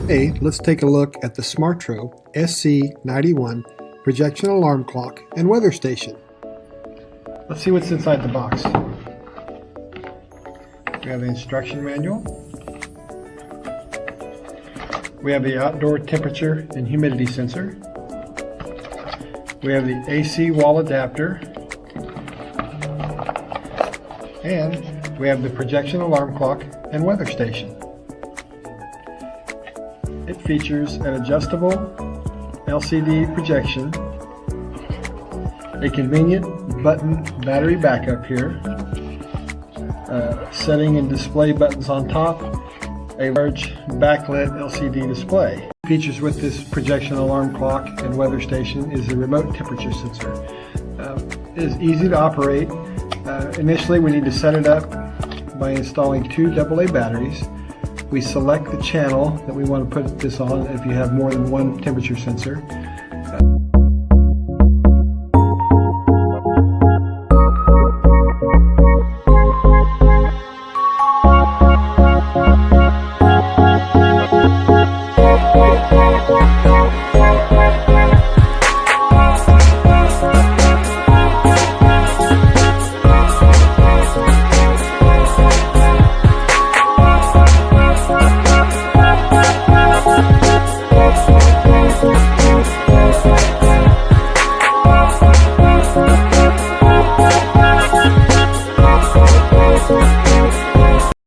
Today, let's take a look at the SMARTRO SC91 projection alarm clock and weather station. Let's see what's inside the box. We have the instruction manual. We have the outdoor temperature and humidity sensor. We have the AC wall adapter. And we have the projection alarm clock and weather station. It features an adjustable LCD projection, a convenient button battery backup here, setting and display buttons on top, a large backlit LCD display. Features with this projection alarm clock and weather station is a remote temperature sensor. It is easy to operate. Initially we need to set it up by installing two AA batteries. We select the channel that we want to put this on if you have more than one temperature sensor.